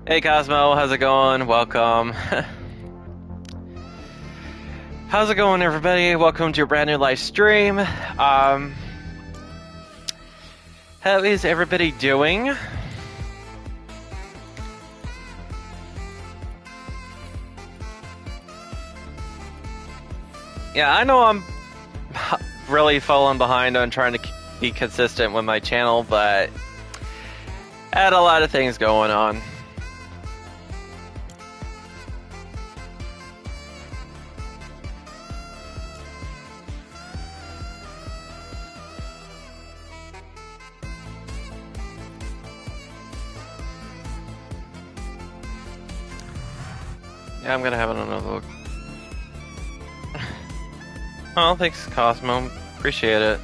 Hey Cosmo, how's it going? Welcome. How's it going, everybody? Welcome to your brand new live stream. How is everybody doing? Yeah, I know I'm really falling behind on trying to be consistent with my channel, but I had a lot of things going on. Yeah, I'm gonna have another look. Oh, thanks, Cosmo. Appreciate it.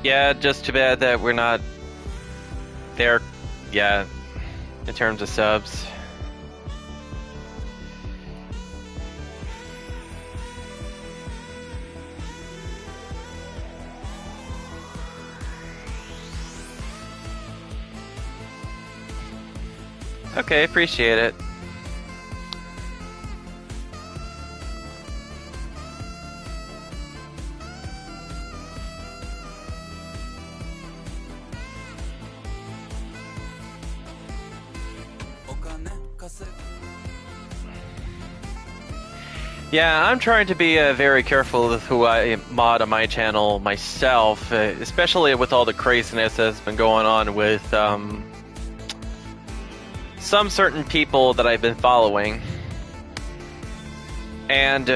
Yeah, just too bad that we're not there yet in terms of subs. Okay, appreciate it. Yeah, I'm trying to be very careful with who I mod on my channel myself, especially with all the craziness that's been going on with some certain people that I've been following. And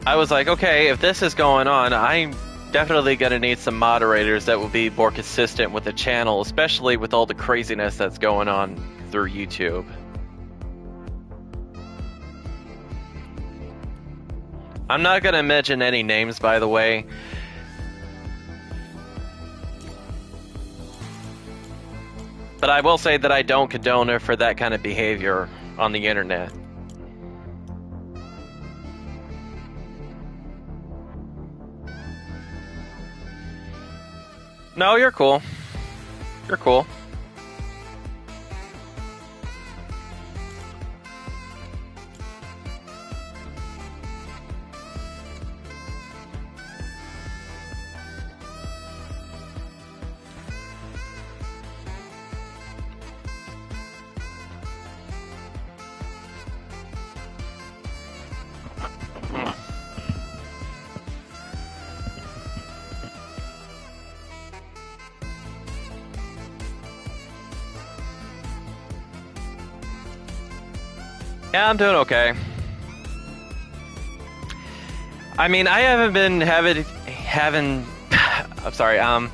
I was like, okay, if this is going on, I'm definitely going to need some moderators that will be more consistent with the channel, especially with all the craziness that's going on through YouTube. I'm not going to mention any names, by the way. But I will say that I don't condone it for that kind of behavior on the internet. No, you're cool. You're cool. Yeah, I'm doing okay. I mean, I haven't been I'm sorry, I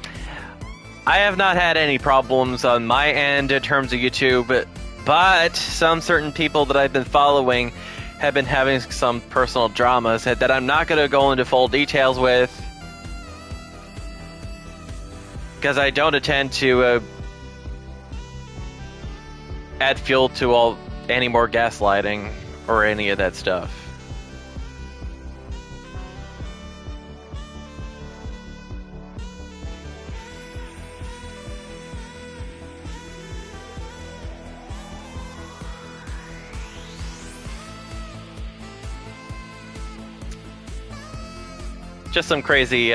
have not had any problems on my end in terms of YouTube, but some certain people that I've been following have been having some personal dramas that I'm not going to go into full details with, because I don't intend to add fuel to any more gaslighting or any of that stuff. Just some crazy,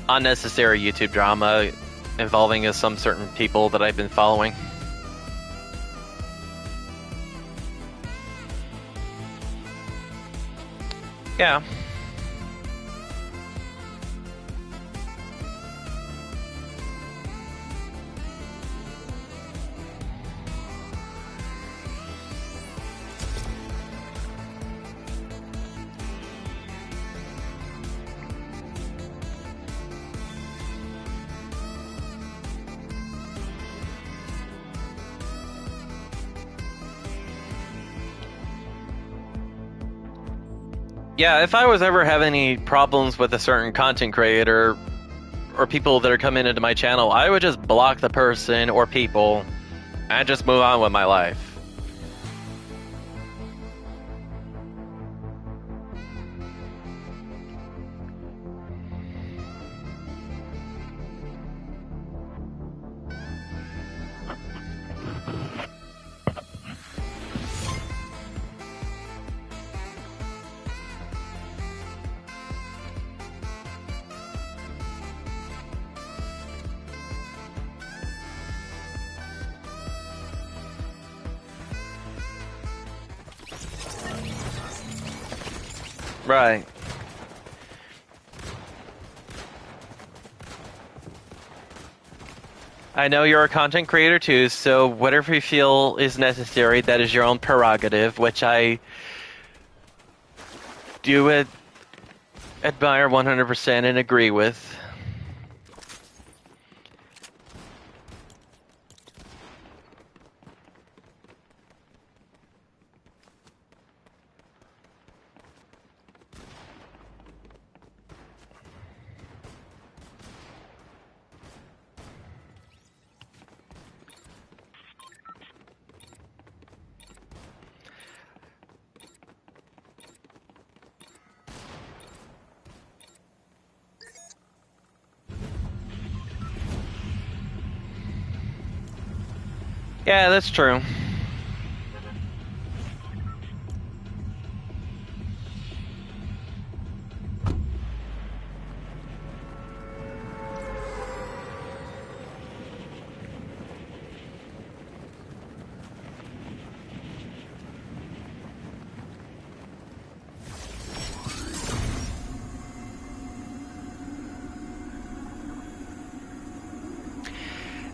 unnecessary YouTube drama involving some certain people that I've been following. Yeah. Yeah, if I was ever having any problems with a certain content creator or people that are coming into my channel, I would just block the person or people and just move on with my life. Right. I know you're a content creator too, so whatever you feel is necessary, that is your own prerogative, which I do admire 100% and agree with. Yeah, that's true.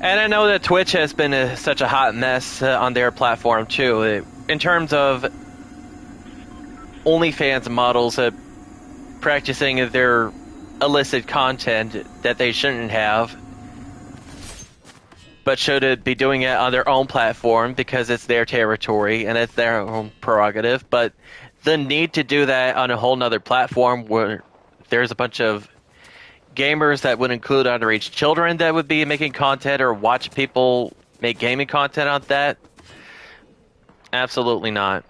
And I know that Twitch has been such a hot mess on their platform too, in terms of OnlyFans models practicing their illicit content that they shouldn't have, but should be doing it on their own platform because it's their territory and it's their own prerogative. But the need to do that on a whole nother platform where there's a bunch of gamers that would include underage children that would be making content or watch people make gaming content on that, absolutely not.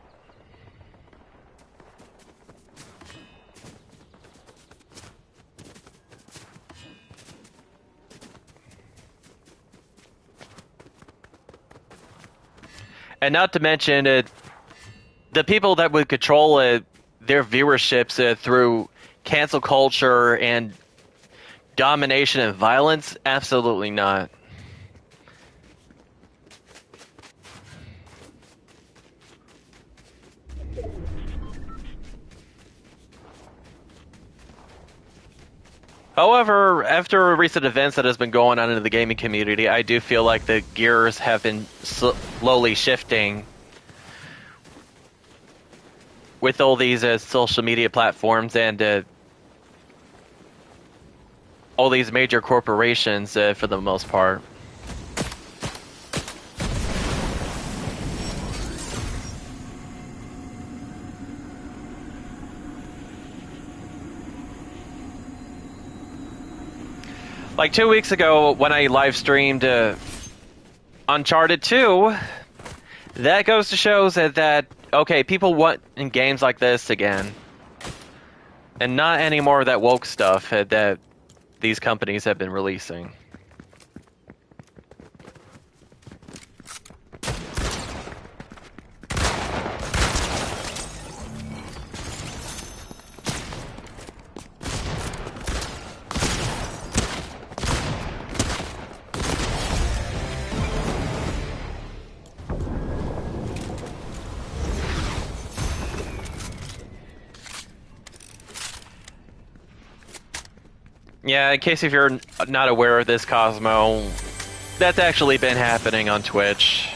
And not to mention the people that would control their viewerships through cancel culture and domination and violence, absolutely not. However, after recent events that has been going on in the gaming community, I do feel like the gears have been slowly shifting with all these social media platforms and all these major corporations for the most part. Like 2 weeks ago when I live streamed Uncharted 2, that goes to show that okay, people want in games like this again. And not any more of that woke stuff that these companies have been releasing. Yeah, in case if you're not aware of this, Cosmo, that's actually been happening on Twitch.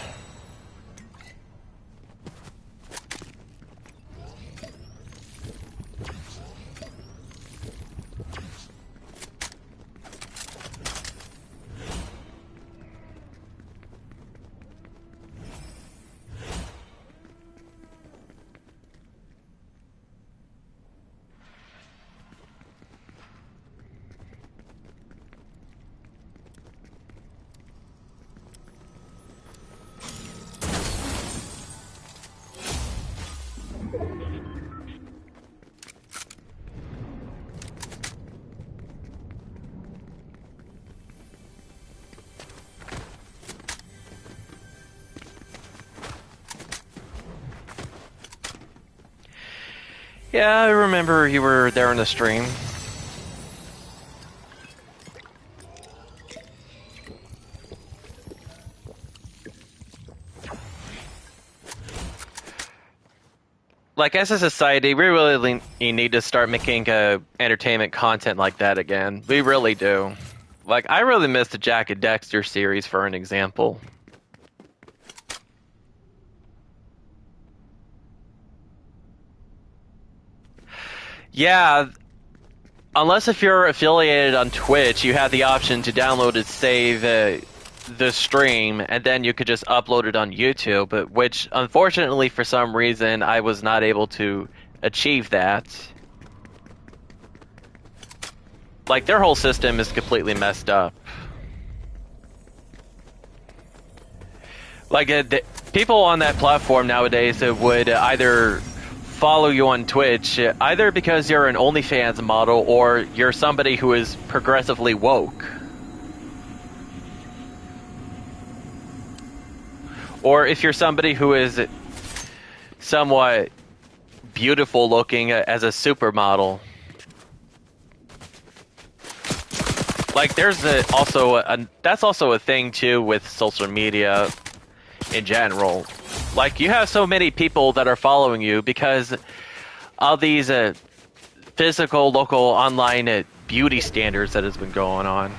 Yeah, I remember you were there in the stream. Like, as a society, we really need to start making entertainment content like that again. We really do. Like, I really miss the Jack and Dexter series, for an example. Yeah, unless if you're affiliated on Twitch, you have the option to download and save the stream, and then you could just upload it on YouTube, but which, unfortunately, for some reason, I was not able to achieve that. Like, their whole system is completely messed up. Like, people on that platform nowadays would either follow you on Twitch, either because you're an OnlyFans model or you're somebody who is progressively woke. Or if you're somebody who is somewhat beautiful looking as a supermodel. Like, there's that's also a thing too with social media in general. Like, you have so many people that are following you because of these physical, local, online beauty standards that has been going on.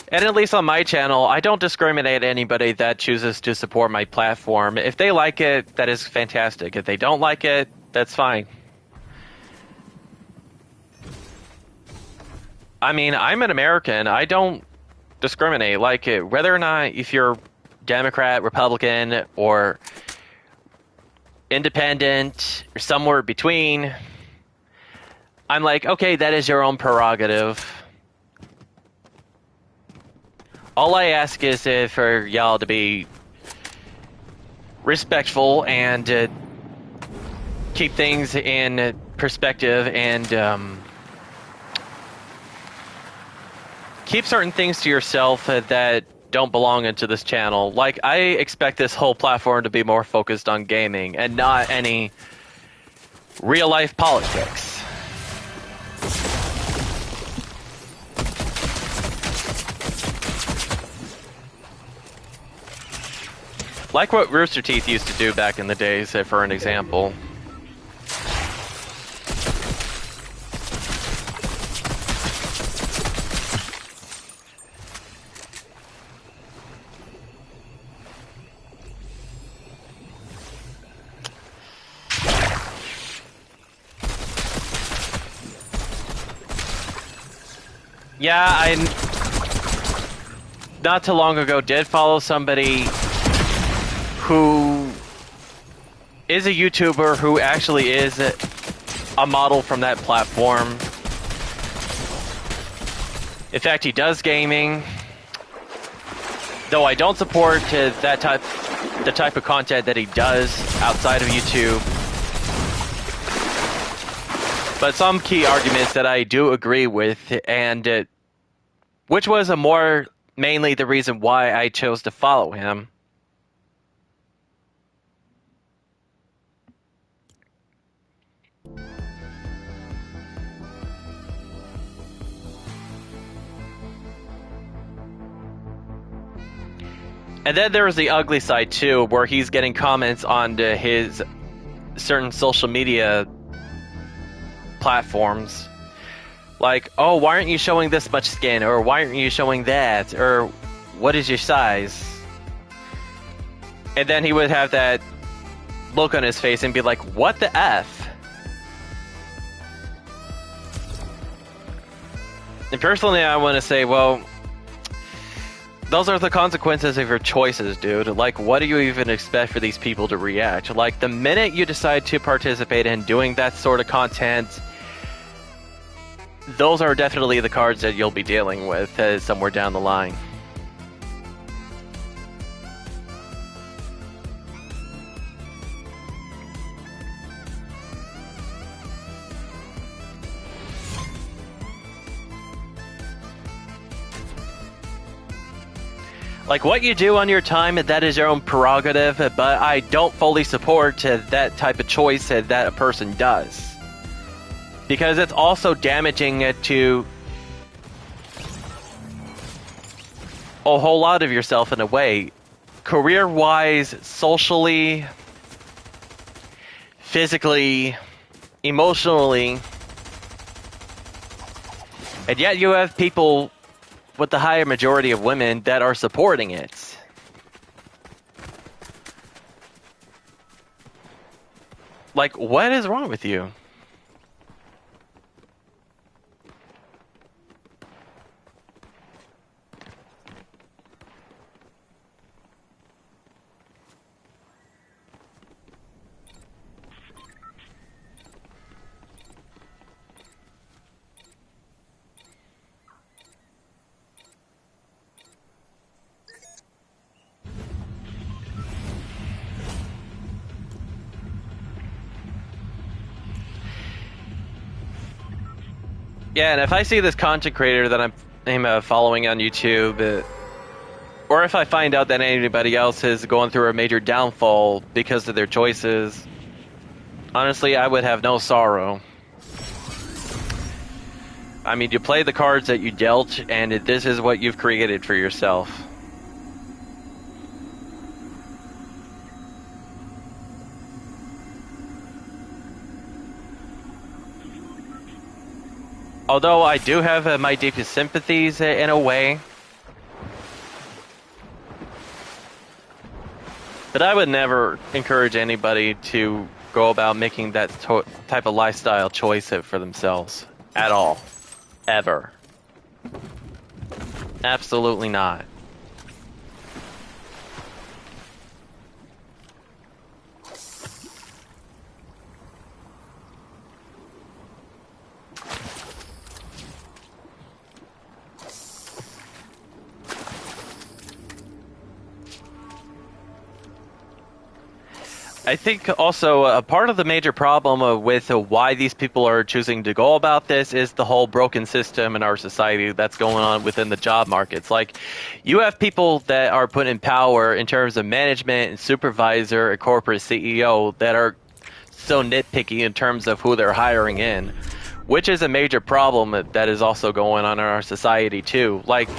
And at least on my channel, I don't discriminate anybody that chooses to support my platform. If they like it, that is fantastic. If they don't like it, that's fine. I mean, I'm an American. I don't discriminate. Like, whether or not if you're Democrat, Republican, or independent, or somewhere between, I'm like, okay, that is your own prerogative. All I ask is for y'all to be respectful and keep things in perspective and keep certain things to yourself that don't belong into this channel. Like, I expect this whole platform to be more focused on gaming and not any real-life politics. Like what Rooster Teeth used to do back in the days, for an example. Yeah, I not too long ago did follow somebody who is a YouTuber who actually is a model from that platform. In fact, he does gaming. Though I don't support the type of content that he does outside of YouTube. But some key arguments that I do agree with, and which was mainly the reason why I chose to follow him. And then there was the ugly side too, where he's getting comments on his certain social media platforms. Like, oh, why aren't you showing this much skin? Or why aren't you showing that? Or what is your size? And then he would have that look on his face and be like, what the F? And personally, I want to say, well, those are the consequences of your choices, dude. Like, what do you even expect for these people to react? Like, the minute you decide to participate in doing that sort of content, those are definitely the cards that you'll be dealing with somewhere down the line. Like, what you do on your time, that is your own prerogative, but I don't fully support that type of choice that a person does. Because it's also damaging to a whole lot of yourself in a way. Career-wise, socially, physically, emotionally. And yet you have people with the higher majority of women that are supporting it. Like, what is wrong with you? Yeah, and if I see this content creator that I'm following on YouTube, or if I find out that anybody else is going through a major downfall because of their choices, honestly, I would have no sorrow. I mean, you play the cards that you dealt, and this is what you've created for yourself. Although I do have my deepest sympathies in a way. But I would never encourage anybody to go about making that type of lifestyle choice for themselves. At all. Ever. Absolutely not. I think also a part of the major problem with why these people are choosing to go about this is the whole broken system in our society that's going on within the job markets. Like, you have people that are put in power in terms of management and supervisor and corporate CEO that are so nitpicky in terms of who they're hiring in, which is a major problem that is also going on in our society too. Like,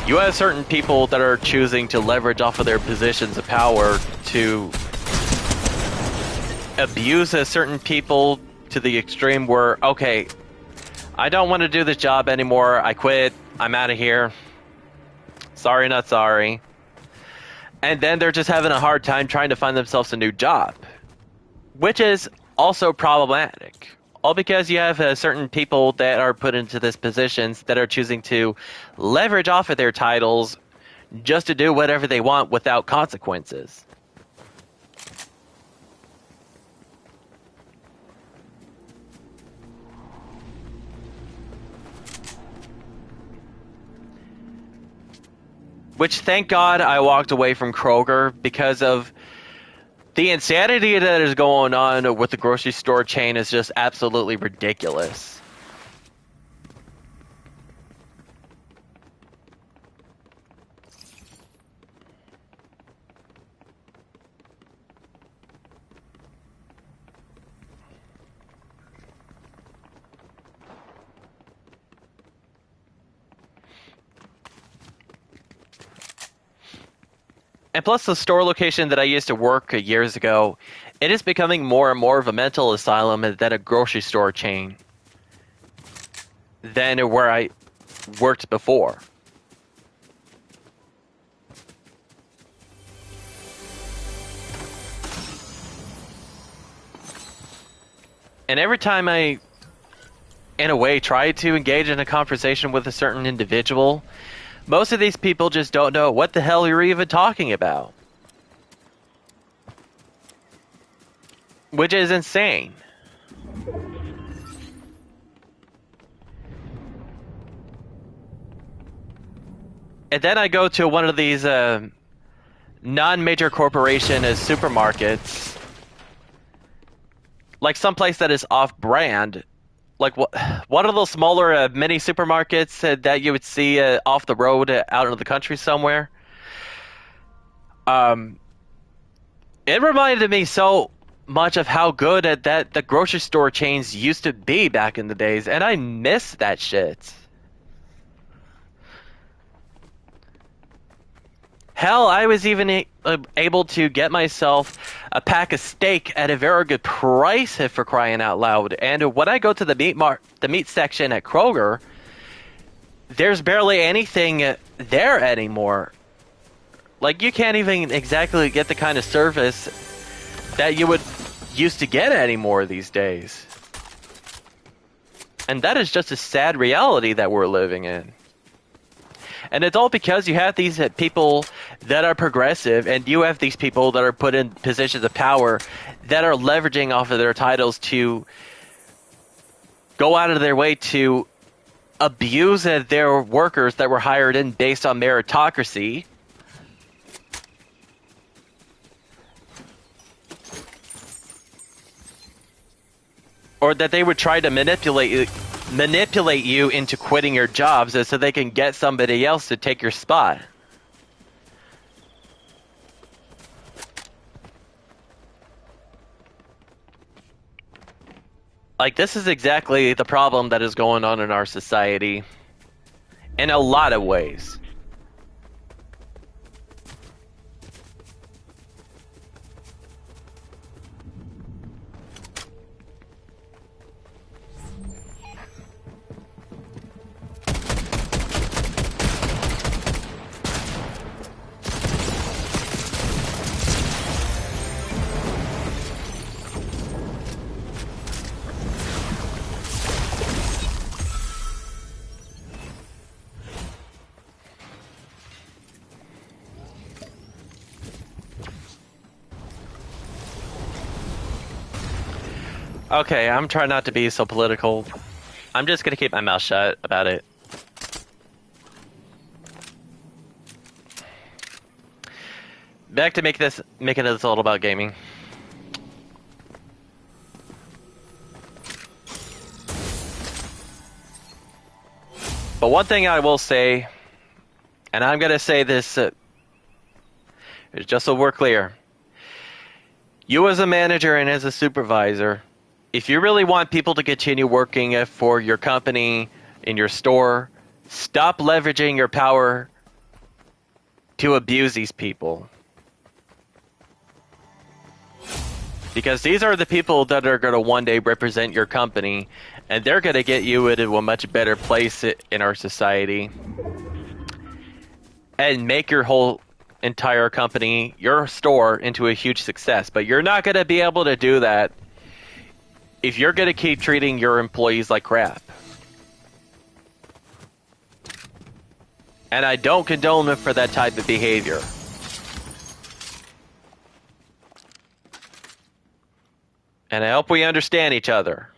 you have certain people that are choosing to leverage off of their positions of power to abuse certain people to the extreme where, okay, I don't want to do this job anymore, I quit, I'm out of here, sorry not sorry. And then they're just having a hard time trying to find themselves a new job, which is also problematic. All because you have certain people that are put into these positions that are choosing to leverage off of their titles just to do whatever they want without consequences. Which, thank God, I walked away from Kroger because of the insanity that is going on with the grocery store chain is just absolutely ridiculous. And plus, the store location that I used to work years ago, it is becoming more and more of a mental asylum than a grocery store chain than where I worked before. And every time I, in a way, try to engage in a conversation with a certain individual, most of these people just don't know what the hell you're even talking about. Which is insane. And then I go to one of these non-major corporation supermarkets, like someplace that is off-brand, like what are those smaller mini supermarkets that you would see off the road out in the country somewhere? Um, it reminded me so much of how good at that the grocery store chains used to be back in the days, and I miss that shit. Hell, I was even able to get myself a pack of steak at a very good price for crying out loud. And when I go to the meat section at Kroger, there's barely anything there anymore. Like you can't even exactly get the kind of service that you would used to get anymore these days. And that is just a sad reality that we're living in. And it's all because you have these people that are progressive, and you have these people that are put in positions of power that are leveraging off of their titles to go out of their way to abuse their workers that were hired in based on meritocracy. Or that they would try to manipulate you into quitting your jobs so they can get somebody else to take your spot. Like, this is exactly the problem that is going on in our society in a lot of ways. Okay, I'm trying not to be so political. I'm just gonna keep my mouth shut about it. Back to making this all about gaming. But one thing I will say, and I'm gonna say this just so we're clear. You as a manager and as a supervisor, if you really want people to continue working for your company, in your store, stop leveraging your power to abuse these people. Because these are the people that are going to one day represent your company, and they're going to get you into a much better place in our society and make your whole entire company, your store, into a huge success. But you're not going to be able to do that if you're going to keep treating your employees like crap. And I don't condone them for that type of behavior. And I hope we understand each other.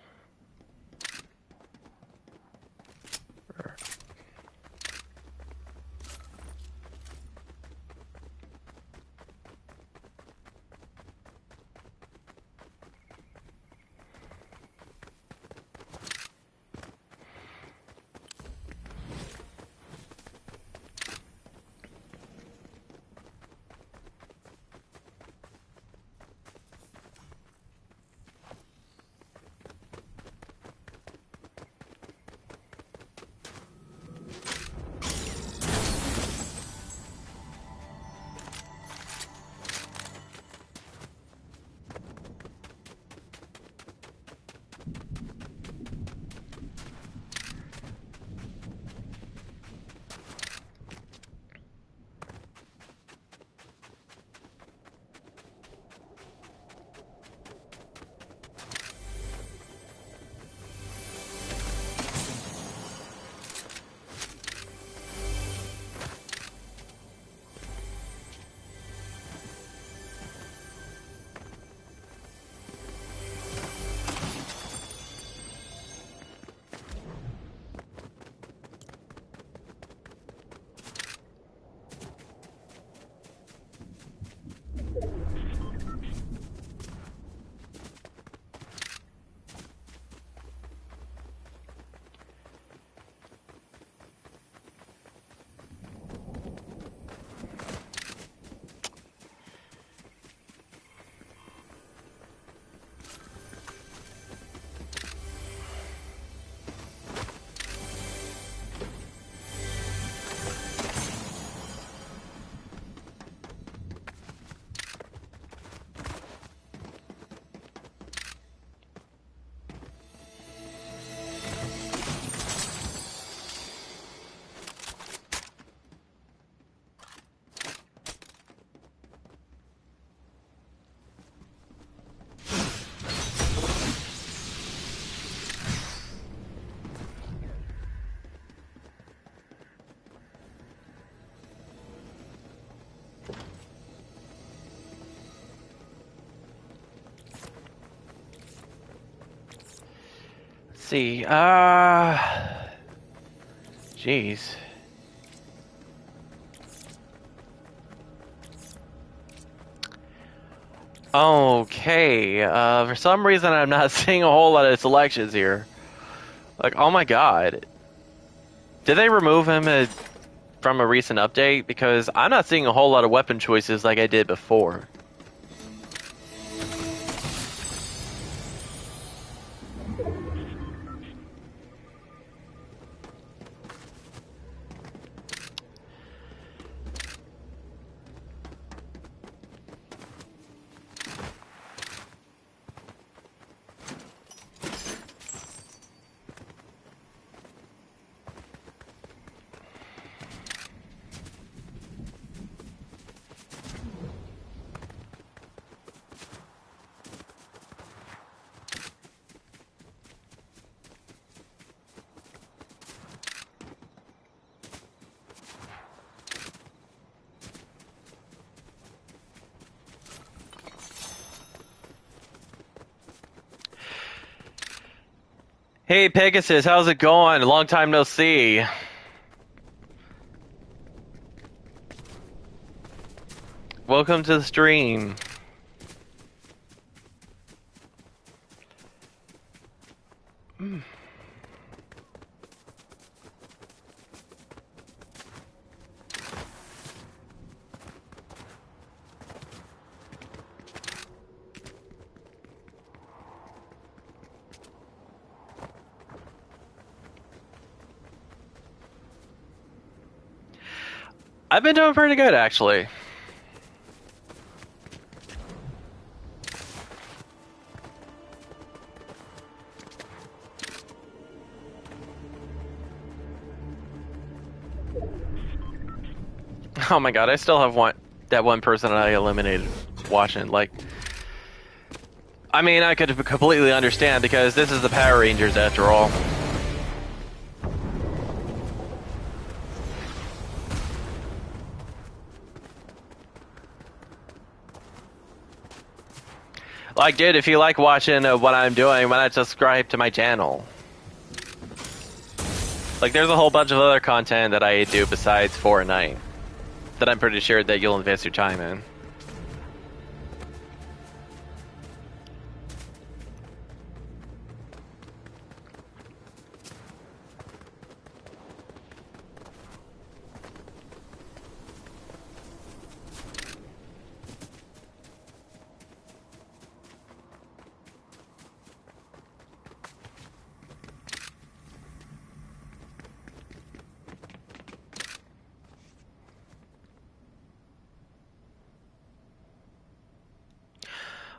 see. Jeez. Okay. For some reason, I'm not seeing a whole lot of selections here. Like, oh my god. Did they remove him from a recent update? Because I'm not seeing a whole lot of weapon choices like I did before. Hey Pegasus, how's it going? Long time no see. Welcome to the stream. I've been doing pretty good, actually. Oh my god, I still have that one person that I eliminated watching. Like, I mean, I could completely understand because this is the Power Rangers after all. Like, dude, if you like watching what I'm doing, why not subscribe to my channel? Like, there's a whole bunch of other content that I do besides Fortnite that I'm pretty sure that you'll invest your time in.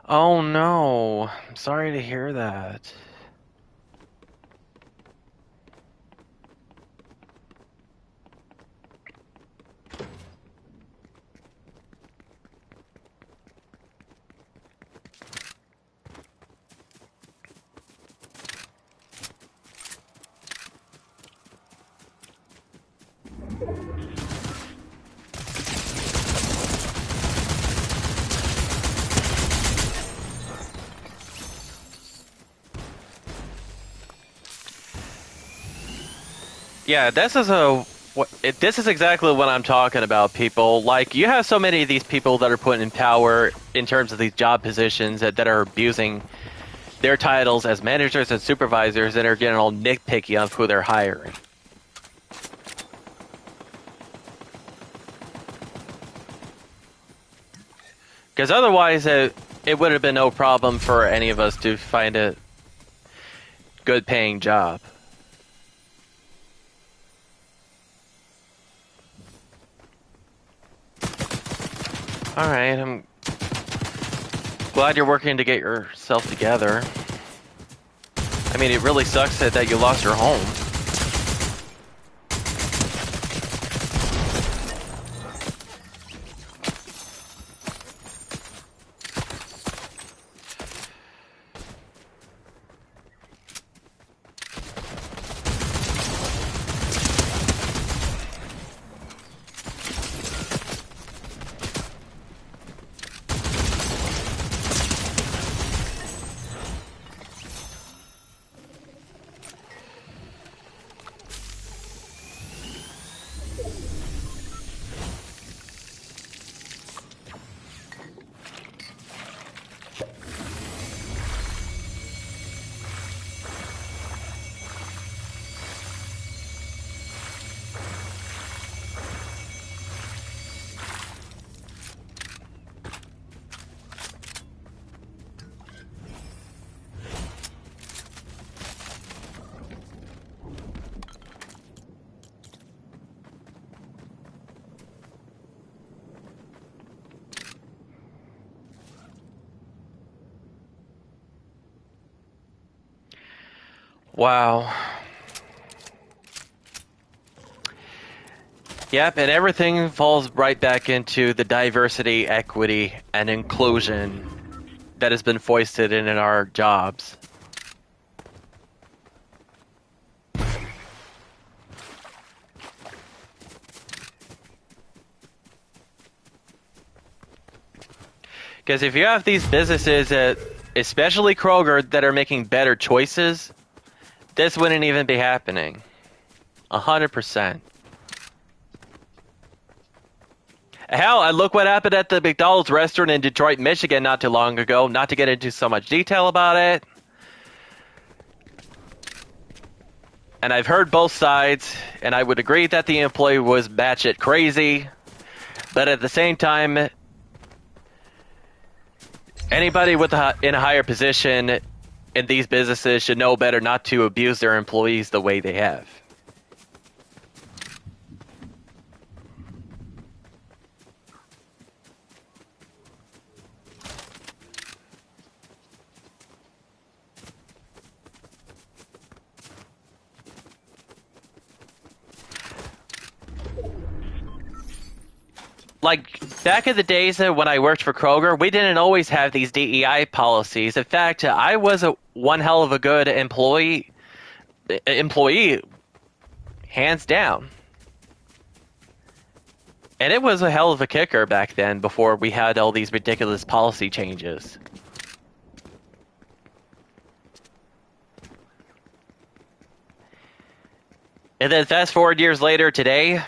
Oh no, I'm sorry to hear that. Yeah, this is exactly what I'm talking about, people. Like, you have so many of these people that are put in power in terms of these job positions that are abusing their titles as managers and supervisors and are getting all nitpicky on who they're hiring. Because otherwise, it would have been no problem for any of us to find a good paying job. Alright, I'm glad you're working to get yourself together. I mean, it really sucks that you lost your home. Wow. Yep, and everything falls right back into the diversity, equity, and inclusion that has been foisted in our jobs. Because if you have these businesses, especially Kroger, that are making better choices, this wouldn't even be happening. 100%. Hell, look what happened at the McDonald's restaurant in Detroit, Michigan not too long ago. Not to get into so much detail about it. And I've heard both sides, and I would agree that the employee was batshit crazy. But at the same time, anybody in a higher position in these businesses should know better not to abuse their employees the way they have. Like, back in the days when I worked for Kroger, we didn't always have these DEI policies. In fact, I was one hell of a good employee, hands down. And it was a hell of a kicker back then before we had all these ridiculous policy changes. And then fast forward years later, today,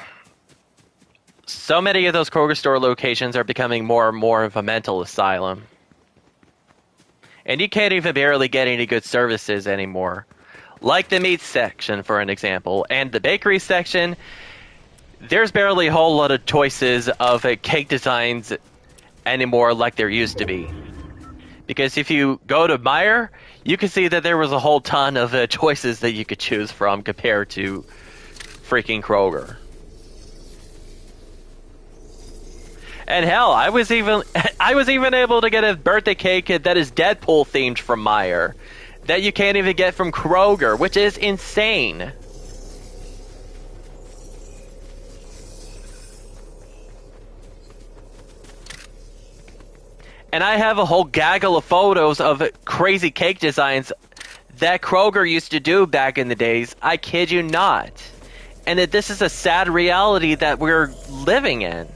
so many of those Kroger store locations are becoming more and more of a mental asylum. And you can't even barely get any good services anymore. Like the meat section, for an example, and the bakery section, there's barely a whole lot of choices of cake designs anymore like there used to be. Because if you go to Meijer, you can see that there was a whole ton of choices that you could choose from compared to freaking Kroger. And hell, I was even able to get a birthday cake that is Deadpool themed from Meijer that you can't even get from Kroger, which is insane. And I have a whole gaggle of photos of crazy cake designs that Kroger used to do back in the days. I kid you not. And that this is a sad reality that we're living in.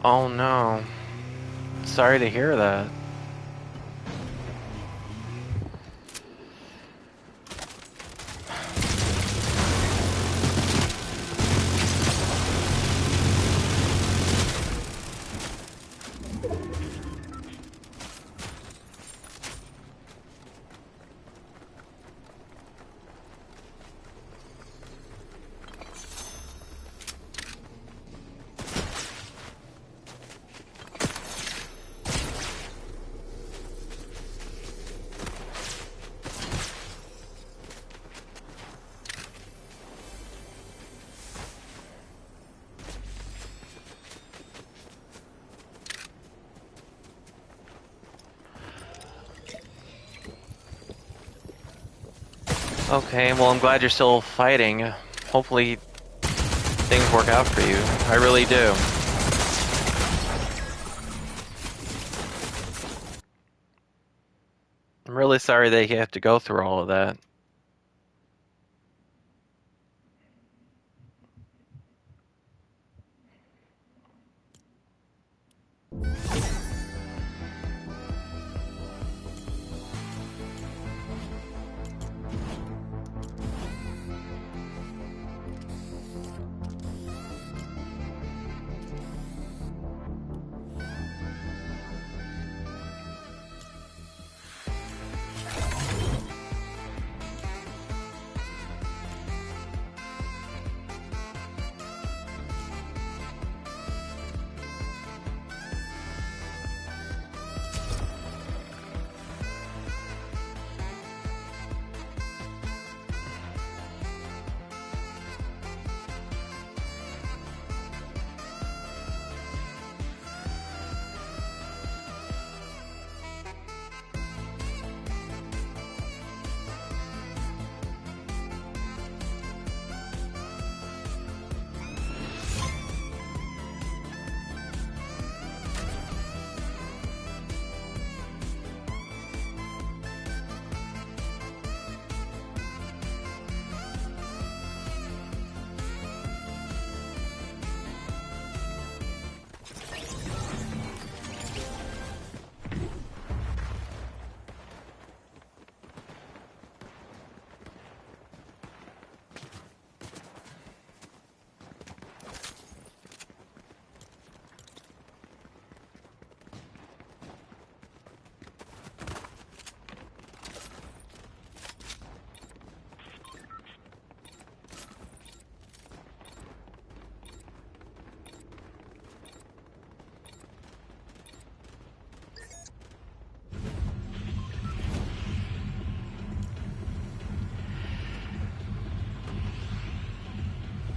Oh no. Sorry to hear that. Okay, well, I'm glad you're still fighting. Hopefully, things work out for you. I really do. I'm really sorry that you have to go through all of that.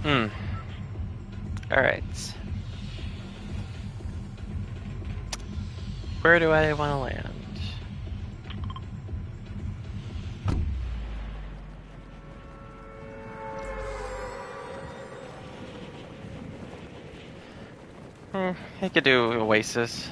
Hmm. Alright. Where do I want to land? I could do Oasis.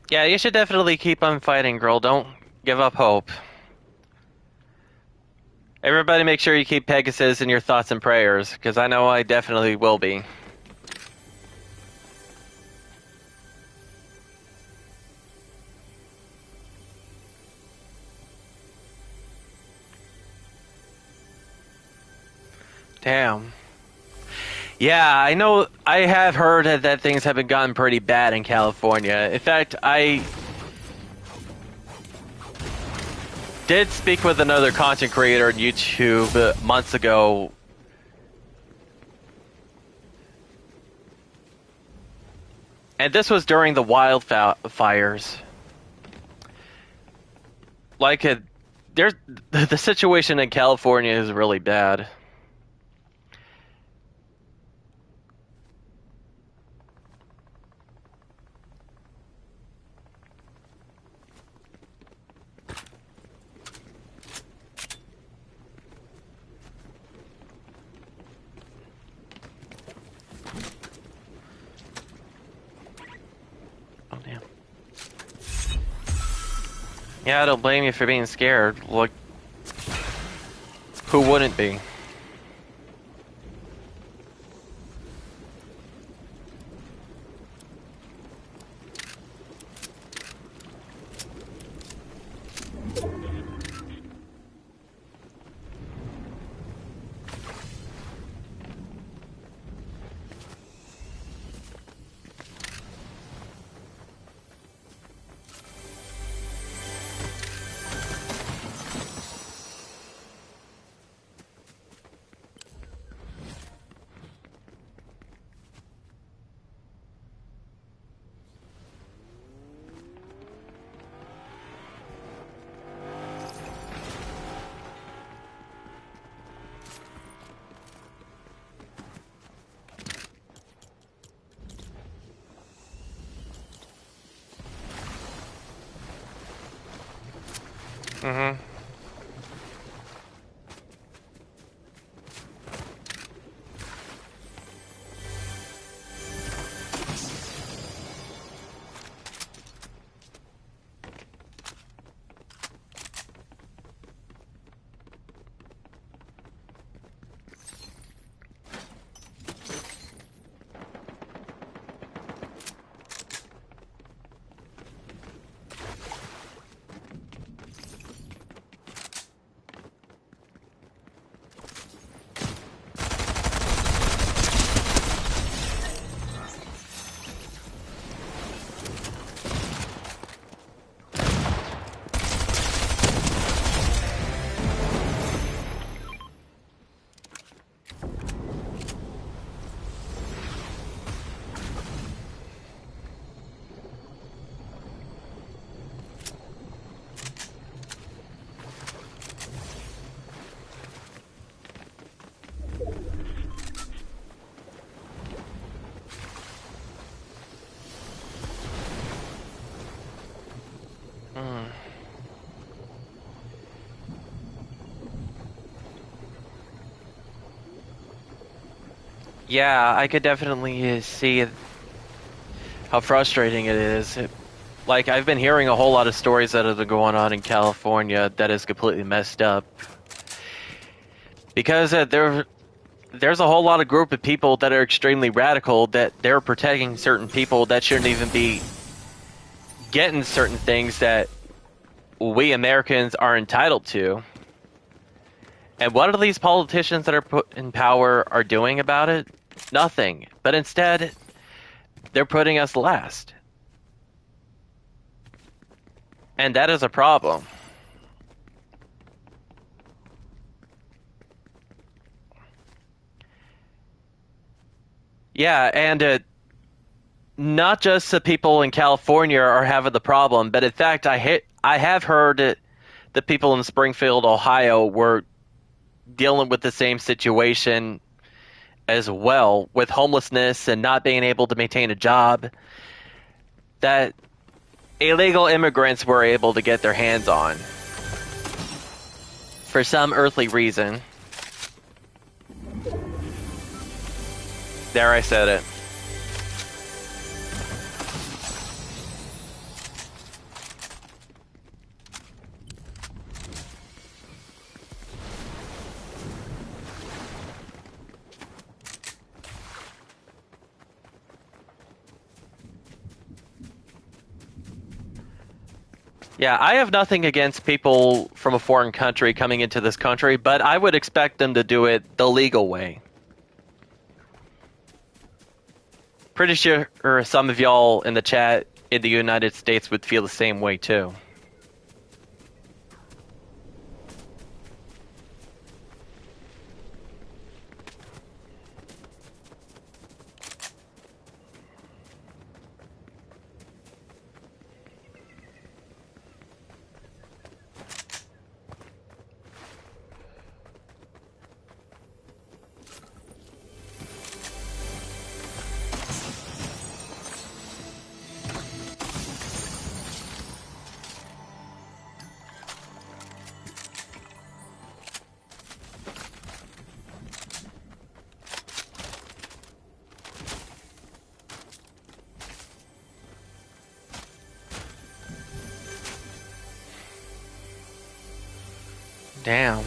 Yeah, you should definitely keep on fighting, girl. Don't give up hope. Everybody make sure you keep Pegasus in your thoughts and prayers, because I know I definitely will be. Damn. Yeah, I know. I have heard that things have been gotten pretty bad in California. In fact, I did speak with another content creator on YouTube months ago. And this was during the wildfires. Like, there's the situation in California is really bad. Yeah, I don't blame you for being scared. Look, who wouldn't be? Mm-hmm. Mm. Yeah, I could definitely see how frustrating it is. Like, I've been hearing a whole lot of stories that have been going on in California that is completely messed up. Because there's a whole lot of group of people that are extremely radical that they're protecting certain people that shouldn't even be getting certain things that we Americans are entitled to. And what are these politicians that are put in power are doing about it? Nothing. But instead, they're putting us last. And that is a problem. Yeah, and not just the people in California are having the problem, but in fact, I have heard that people in Springfield, Ohio, were dealing with the same situation as well, with homelessness and not being able to maintain a job that illegal immigrants were able to get their hands on for some earthly reason. There, I said it. Yeah, I have nothing against people from a foreign country coming into this country, but I would expect them to do it the legal way. Pretty sure some of y'all in the chat in the United States would feel the same way too. Damn.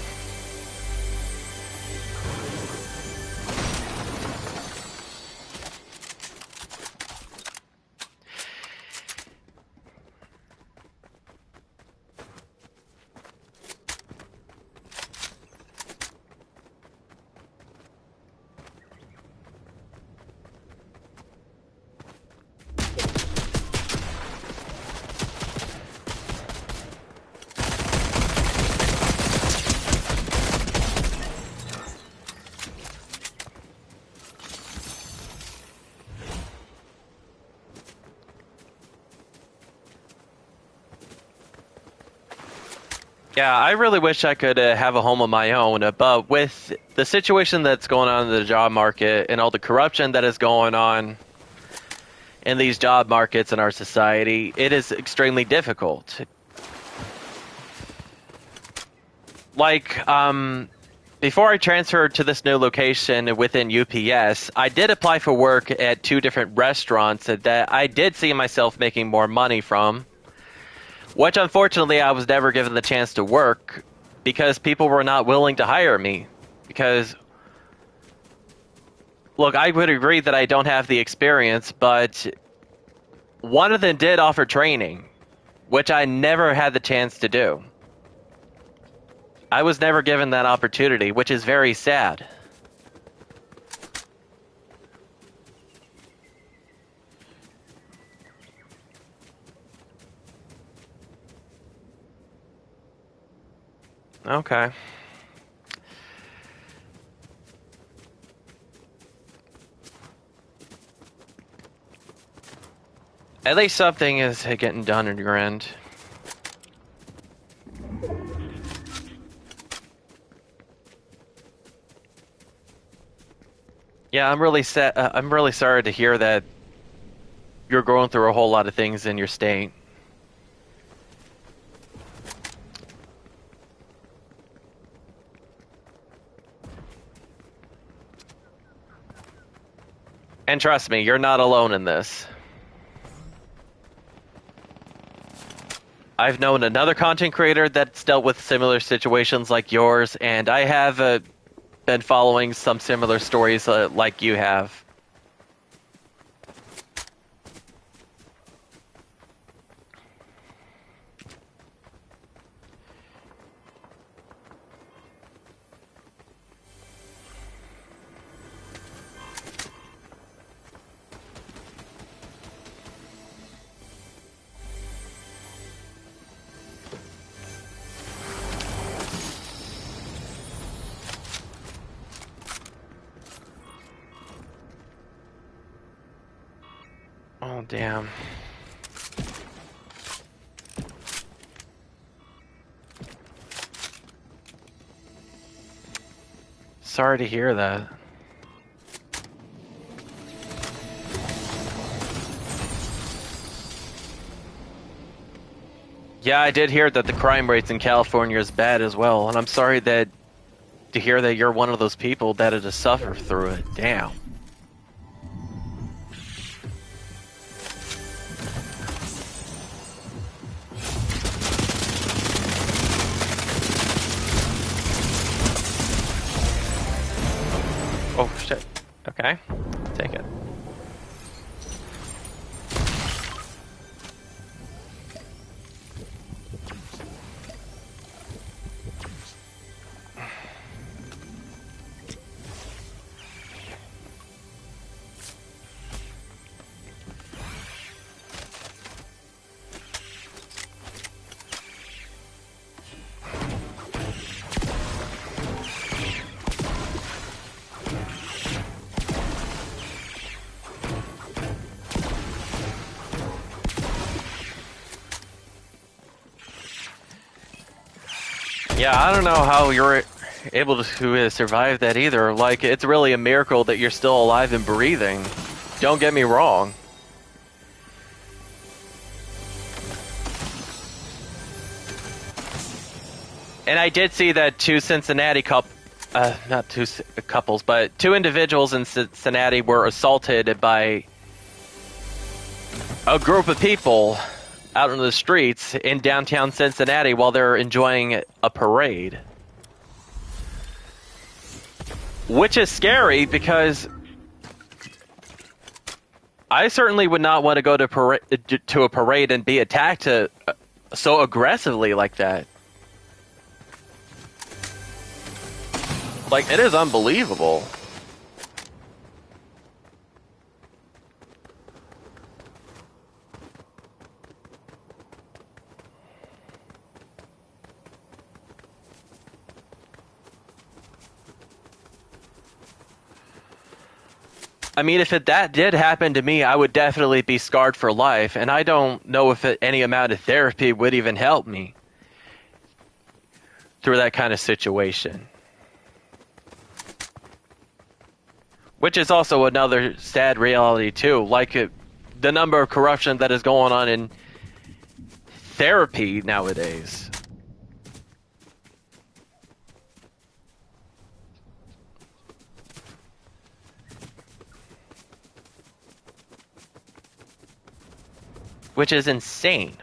Yeah, I really wish I could have a home of my own, but with the situation that's going on in the job market and all the corruption that is going on in these job markets in our society, it is extremely difficult. Like, before I transferred to this new location within UPS, I did apply for work at 2 different restaurants that I did see myself making more money from. Which, unfortunately, I was never given the chance to work because people were not willing to hire me. Because, look, I would agree that I don't have the experience, but one of them did offer training, which I never had the chance to do. I was never given that opportunity, which is very sad. Okay. At least something is getting done in your end. Yeah, I'm really sad. I'm really sorry to hear that you're going through a whole lot of things in your state. And trust me, you're not alone in this. I've known another content creator that's dealt with similar situations like yours, and I have been following some similar stories like you have. Oh, damn. Sorry to hear that. Yeah, I did hear that the crime rates in California is bad as well, and I'm sorry to hear that you're one of those people that had to suffer through it. Damn. Oh, shit. Okay. Take it. Yeah, I don't know how you're able to survive that either. Like, it's really a miracle that you're still alive and breathing. Don't get me wrong. And I did see that not two couples, but 2 individuals in Cincinnati were assaulted by a group of people out in the streets in downtown Cincinnati while they're enjoying a parade. which is scary because I certainly would not want to go to a parade and be attacked so aggressively like that. Like, it is unbelievable. I mean, if that did happen to me, I would definitely be scarred for life, and I don't know if any amount of therapy would even help me through that kind of situation. Which is also another sad reality, too. Like, the number of corruption that is going on in therapy nowadays. Which is insane.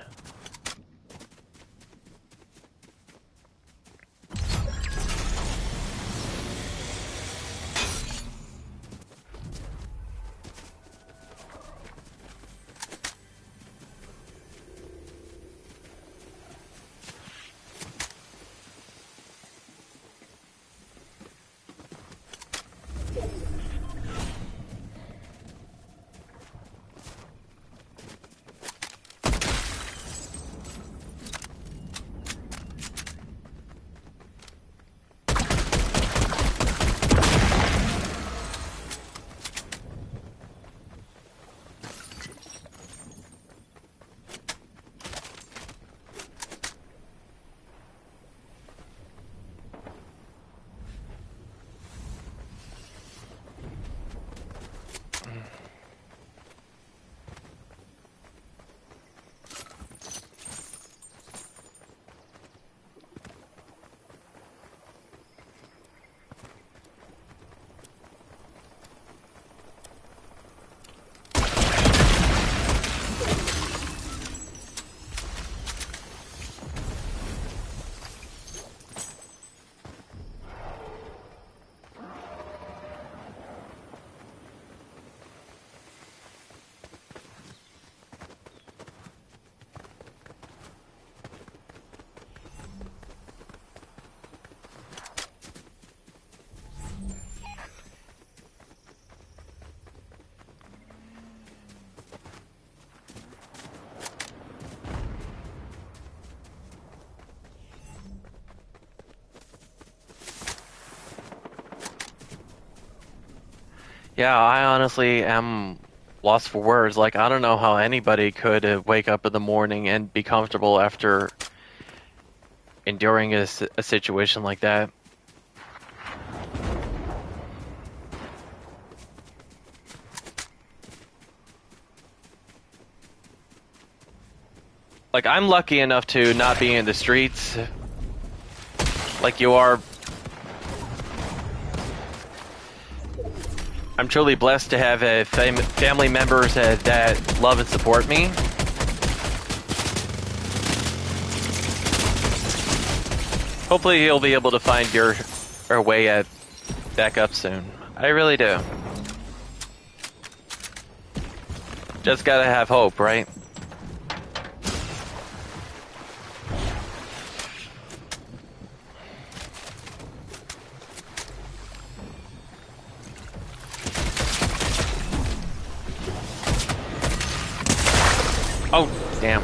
Yeah, I honestly am lost for words. Like, I don't know how anybody could wake up in the morning and be comfortable after enduring a situation like that. Like, I'm lucky enough to not be in the streets like you are. I'm truly blessed to have family members that love and support me. Hopefully you'll be able to find your way back up soon. I really do. Just gotta have hope, right? Oh, damn.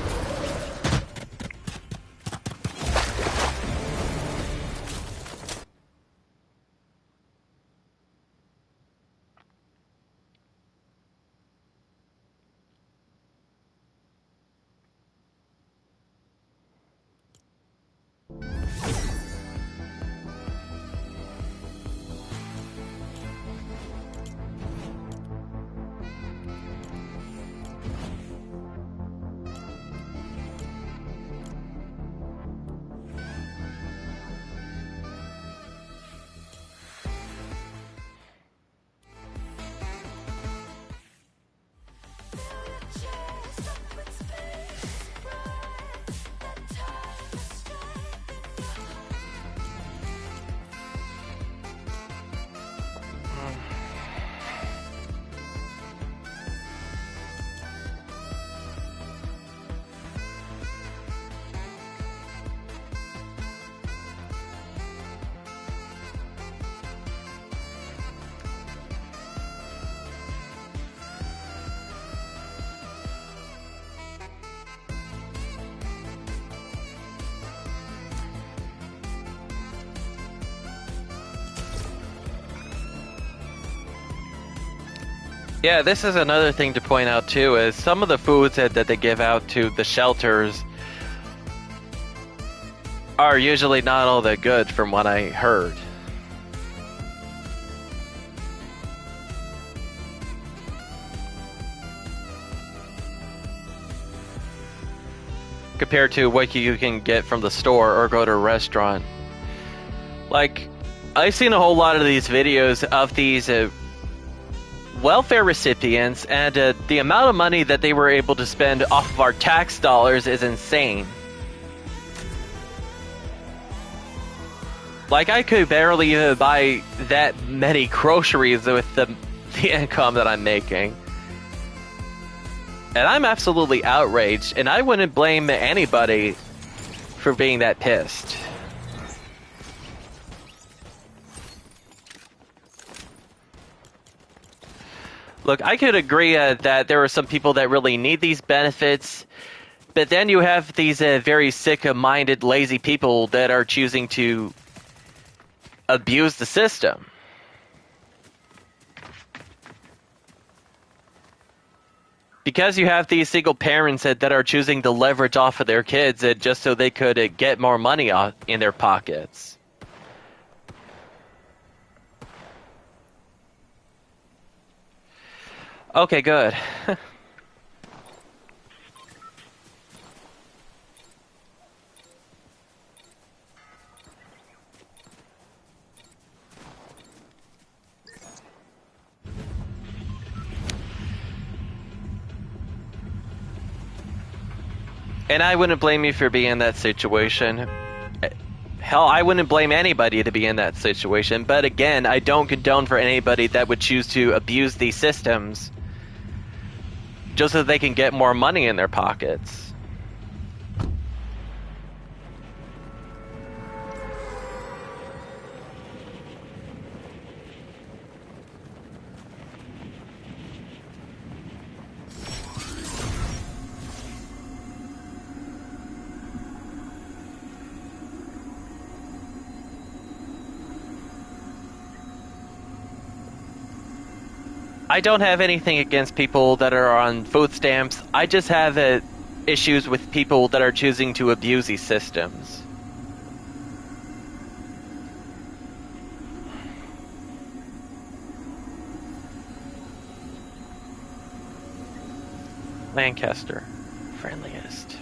Yeah, this is another thing to point out too, is some of the foods that they give out to the shelters are usually not all that good from what I heard. Compared to what you can get from the store or go to a restaurant. Like, I've seen a whole lot of these videos of these welfare recipients, and the amount of money that they were able to spend off of our tax dollars is insane. Like, I could barely even buy that many groceries with the income that I'm making. And I'm absolutely outraged, and I wouldn't blame anybody for being that pissed. Look, I could agree that there are some people that really need these benefits, but then you have these very sick-minded, lazy people that are choosing to abuse the system. Because you have these single parents that are choosing to leverage off of their kids just so they could get more money in their pockets. Okay, good. And I wouldn't blame you for being in that situation. Hell, I wouldn't blame anybody to be in that situation. But again, I don't condone for anybody that would choose to abuse these systems just so they can get more money in their pockets. I don't have anything against people that are on food stamps. I just have issues with people that are choosing to abuse these systems. Lancaster, friendliest.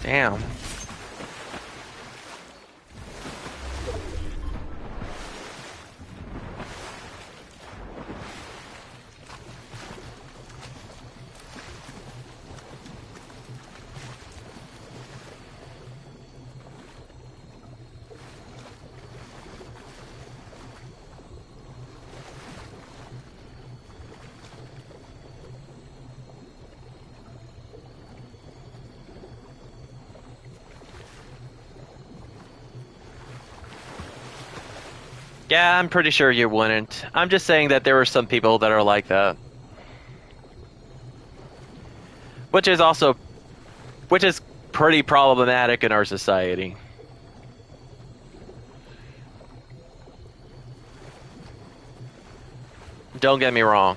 Damn. Yeah, I'm pretty sure you wouldn't. I'm just saying that there are some people that are like that. Which is pretty problematic in our society. Don't get me wrong.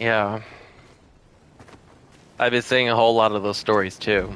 Yeah. I've been seeing a whole lot of those stories too.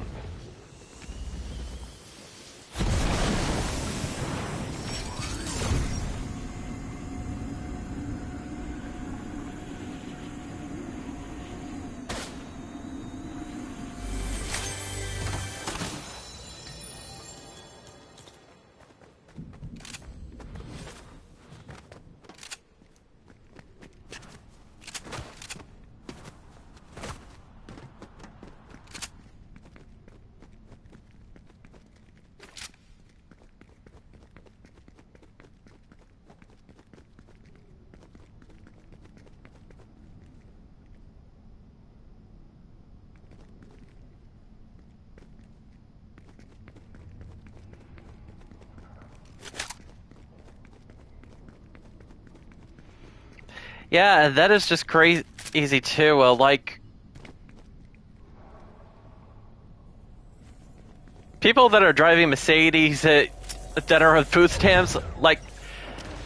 Yeah, that is just crazy too. Like people that are driving Mercedes that are on food stamps, like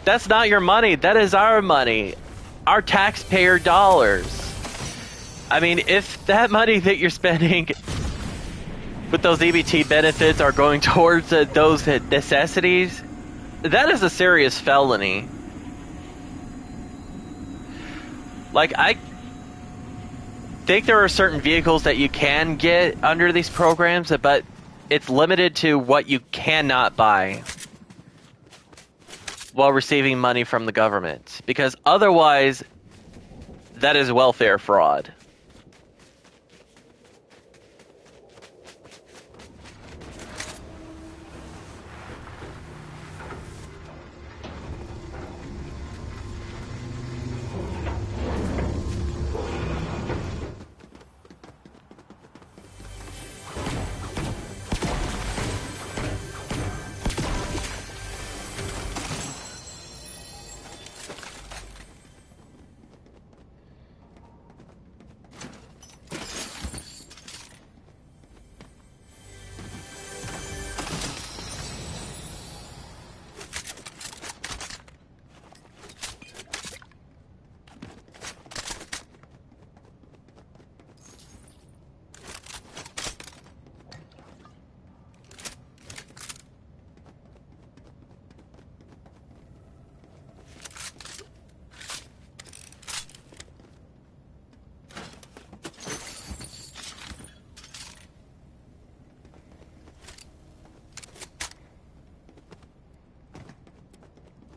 that's not your money. That is our money, our taxpayer dollars. I mean, if that money that you're spending with those EBT benefits are going towards those necessities, that is a serious felony. Like, I think there are certain vehicles that you can get under these programs, but it's limited to what you cannot buy while receiving money from the government. Because otherwise, that is welfare fraud.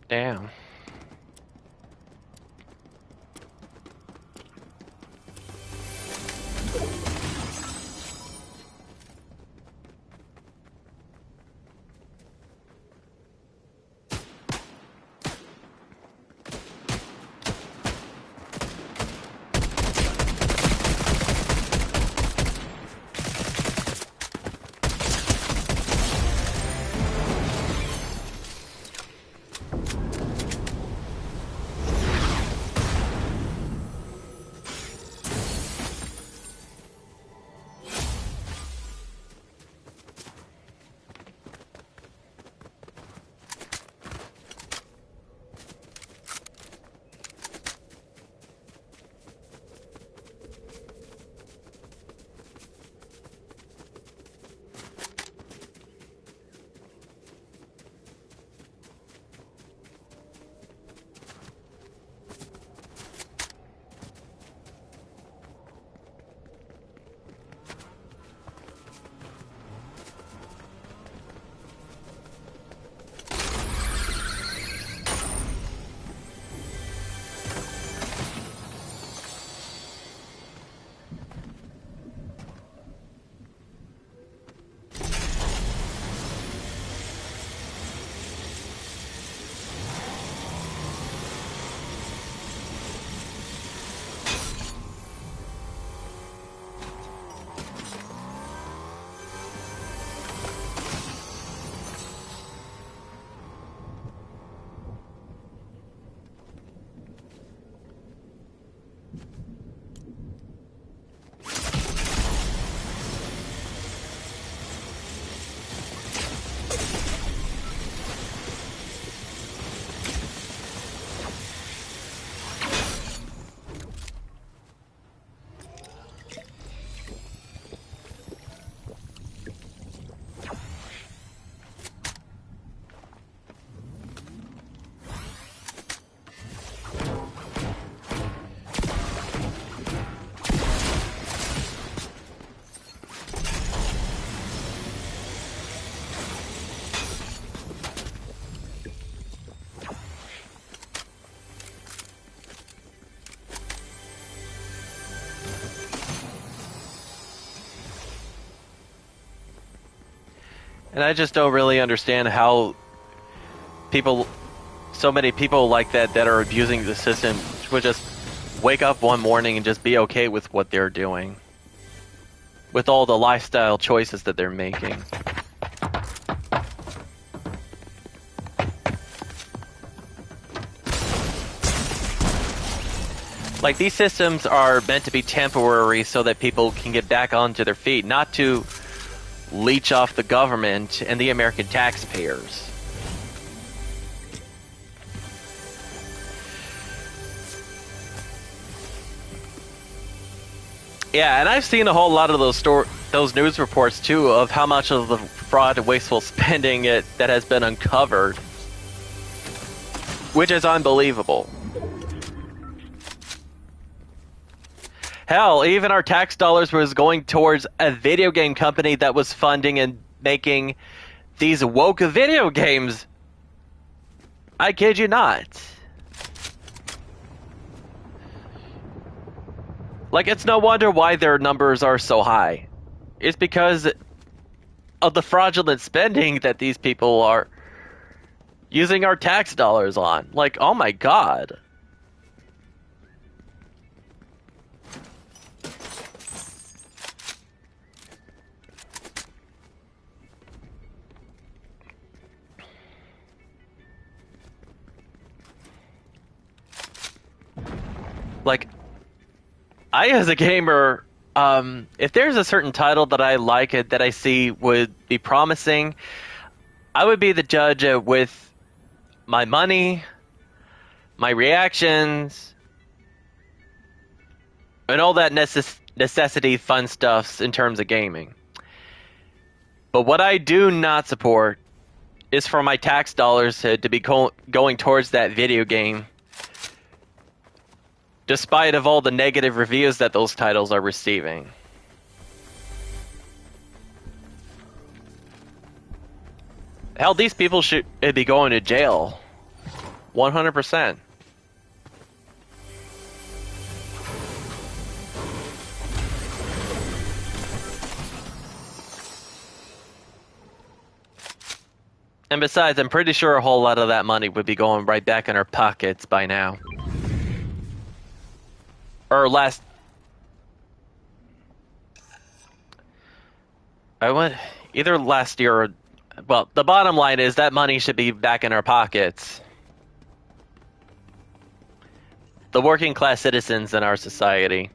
Damn. And I just don't really understand how people, so many people like that are abusing the system would just wake up one morning and just be okay with what they're doing. With all the lifestyle choices that they're making. Like, these systems are meant to be temporary so that people can get back onto their feet, not to leech off the government and the American taxpayers. Yeah, and I've seen a whole lot of those news reports too of how much of the fraud and wasteful spending that has been uncovered, which is unbelievable. Hell, even our tax dollars was going towards a video game company that was funding and making these woke video games. I kid you not. Like, it's no wonder why their numbers are so high. It's because of the fraudulent spending that these people are using our tax dollars on. Like, oh my god. Like, I as a gamer, if there's a certain title that I like it that I see would be promising, I would be the judge with my money, my reactions, and all that necessity fun stuffs in terms of gaming. But what I do not support is for my tax dollars to be going towards that video game, despite of all the negative reviews that those titles are receiving. Hell, these people should be going to jail. 100%. And besides, I'm pretty sure a whole lot of that money would be going right back in our pockets by now. Or last... I went... Either last year or... Well, the bottom line is that money should be back in our pockets. The working class citizens in our society.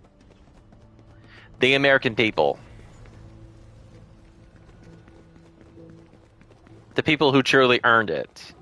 The American people. The people who truly earned it.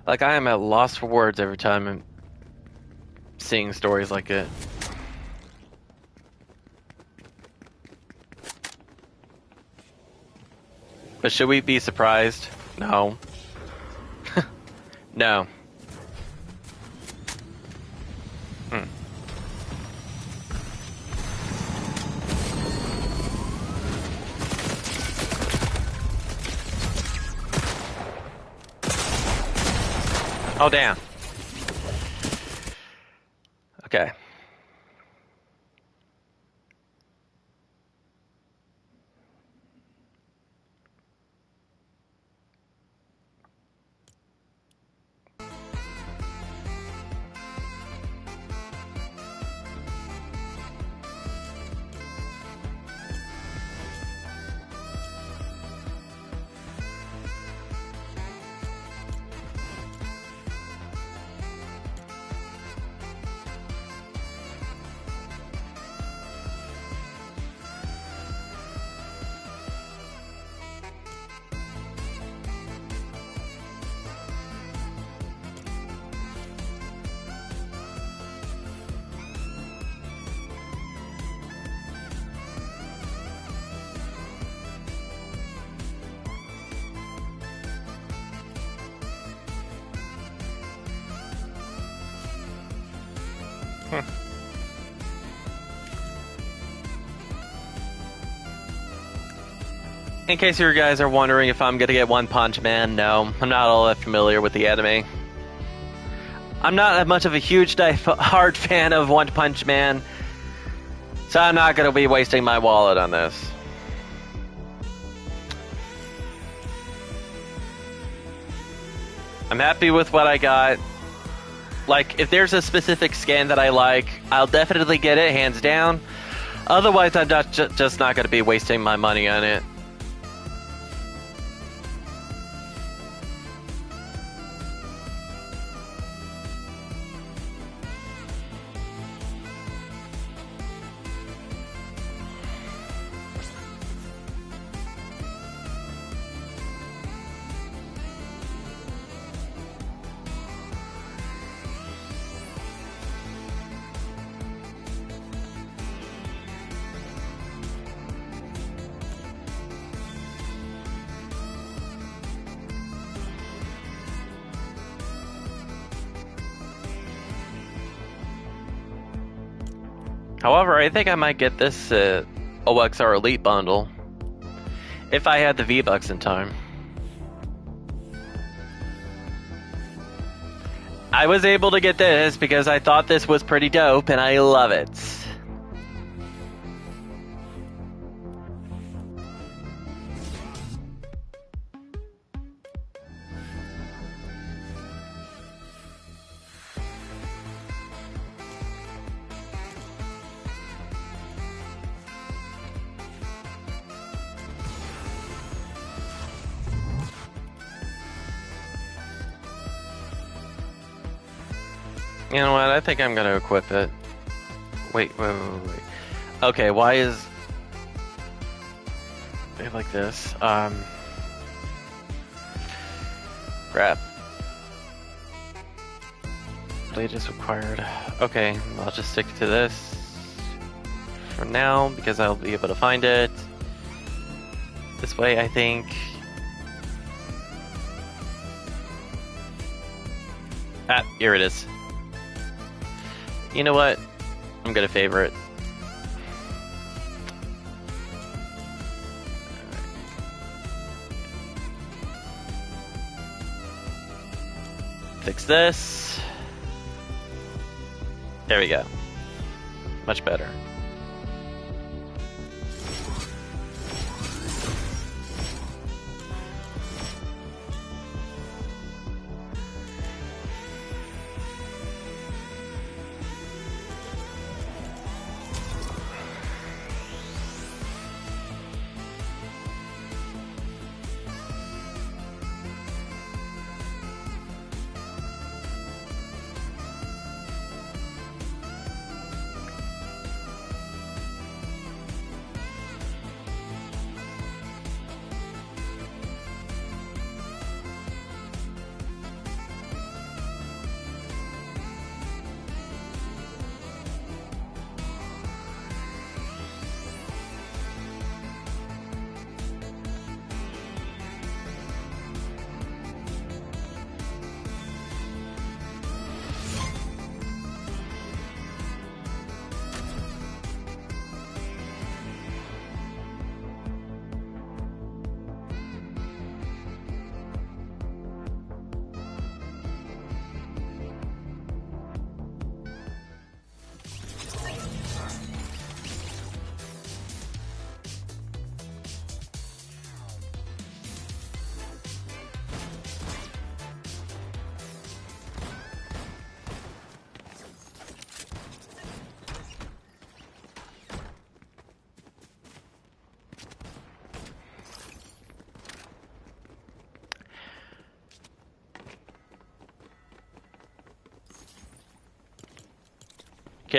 Like, I am at a loss for words every time I'm seeing stories like it. But should we be surprised? No. No. Hmm. Oh, damn. Okay. In case you guys are wondering if I'm gonna get One Punch Man, no, I'm not all that familiar with the anime. I'm not that much of a huge hard fan of One Punch Man, so I'm not gonna be wasting my wallet on this. I'm happy with what I got. Like, if there's a specific skin that I like, I'll definitely get it, hands down. Otherwise, I'm not just not gonna be wasting my money on it. However, I think I might get this OXR Elite bundle if I had the V-Bucks in time. I was able to get this because I thought this was pretty dope and I love it. You know what? I think I'm gonna equip it. Wait. Okay, why is it like this? Crap. Blade is required. Okay, I'll just stick to this for now because I'll be able to find it. This way, I think. Ah, here it is. You know what? I'm gonna favor it. Fix this. There we go. Much better.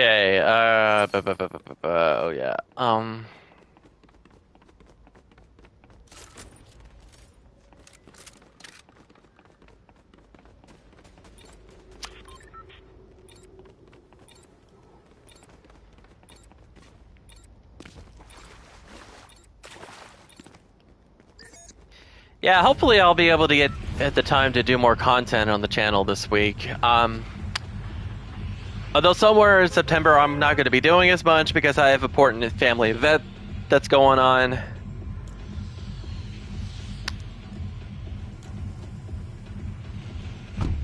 Okay, oh yeah. Yeah, hopefully I'll be able to get at the time to do more content on the channel this week. Although somewhere in September I'm not going to be doing as much because I have an important family event that's going on.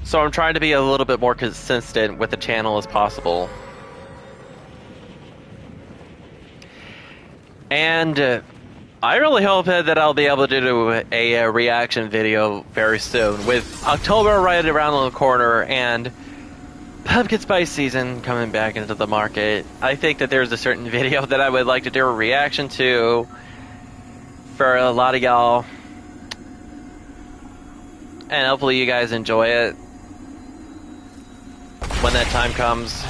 So I'm trying to be a little bit more consistent with the channel as possible. And I really hope that I'll be able to do a reaction video very soon. With October right around the corner and pumpkin spice season coming back into the market, I think that there's a certain video that I would like to do a reaction to for a lot of y'all. And hopefully you guys enjoy it when that time comes.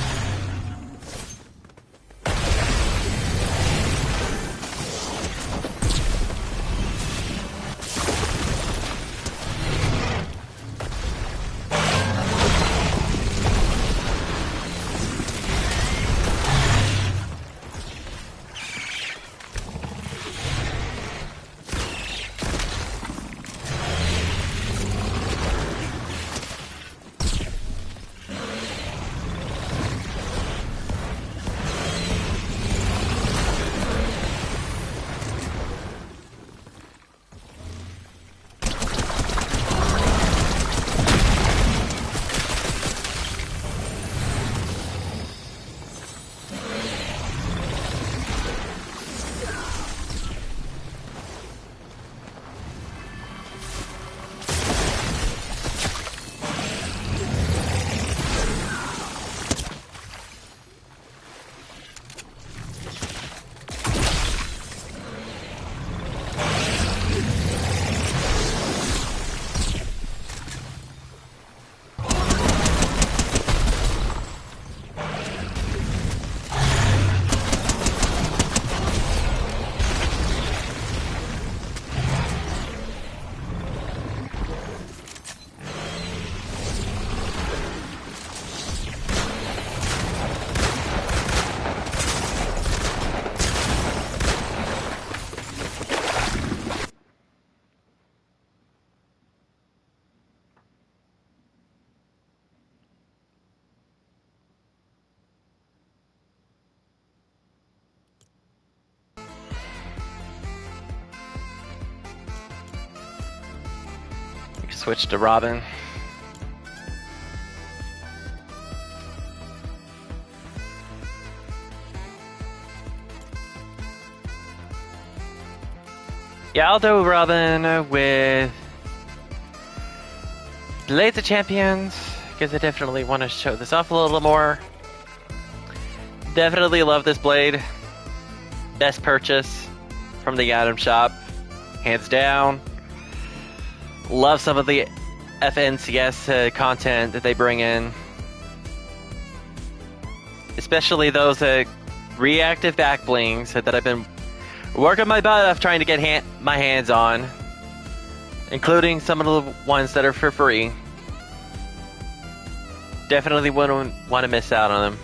Switch to Robin. Yeah, I'll do Robin with Blades of Champions, because I definitely want to show this off a little more. Definitely love this blade. Best purchase from the item shop, hands down. Love some of the FNCS content that they bring in. Especially those reactive back blings that I've been working my butt off trying to get my hands on. Including some of the ones that are for free. Definitely wouldn't want to miss out on them.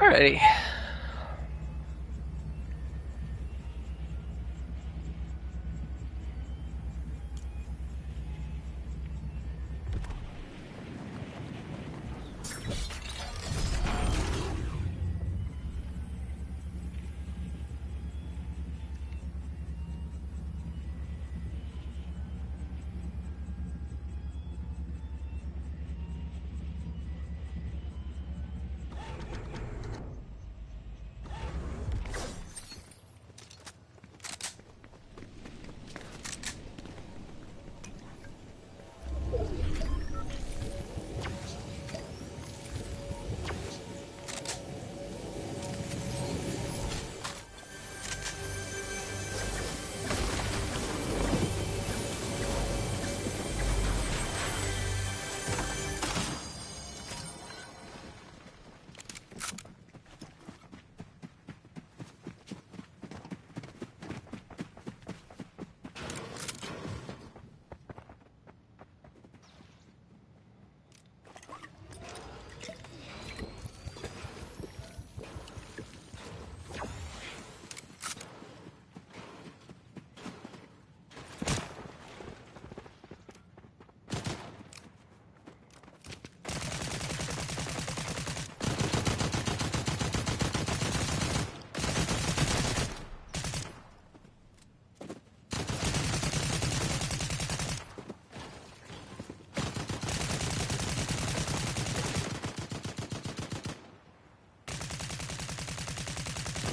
Alrighty.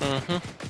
Mm-hmm.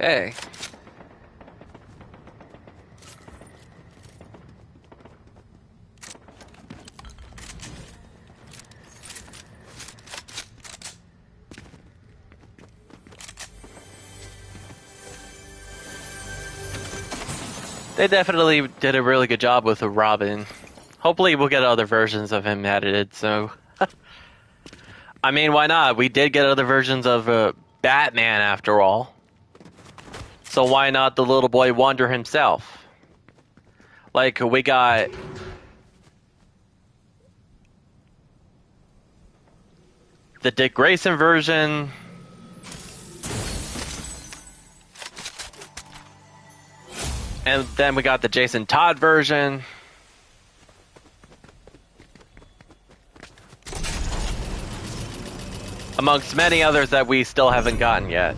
Okay. They definitely did a really good job with the Robin. Hopefully we'll get other versions of him edited, so... I mean, why not? We did get other versions of Batman, after all. So why not the little boy Wonder himself? Like, we got... the Dick Grayson version... and then we got the Jason Todd version... amongst many others that we still haven't gotten yet.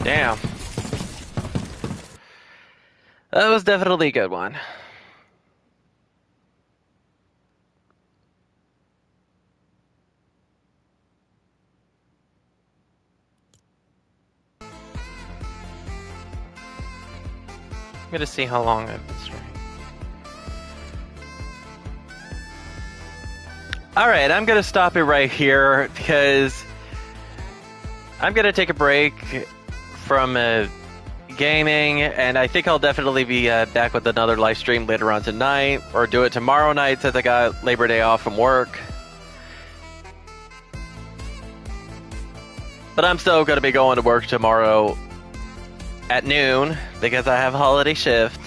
Damn. That was definitely a good one. I'm gonna see how long I've been streaming. Alright, I'm gonna stop it right here because I'm gonna take a break from gaming, and I think I'll definitely be back with another live stream later on tonight, or do it tomorrow night since I got Labor Day off from work. But I'm still gonna be going to work tomorrow at noon because I have a holiday shift.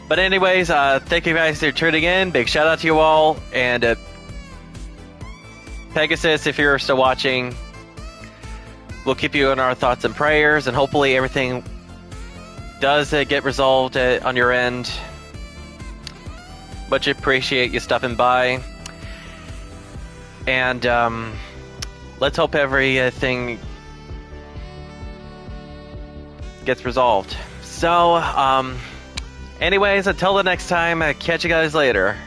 But anyways, thank you guys for tuning in. Big shout out to you all, and Pegasus, if you're still watching, we'll keep you in our thoughts and prayers, and hopefully everything does get resolved on your end. Much appreciate you stopping by, and let's hope everything gets resolved. So, anyways, until the next time, catch you guys later.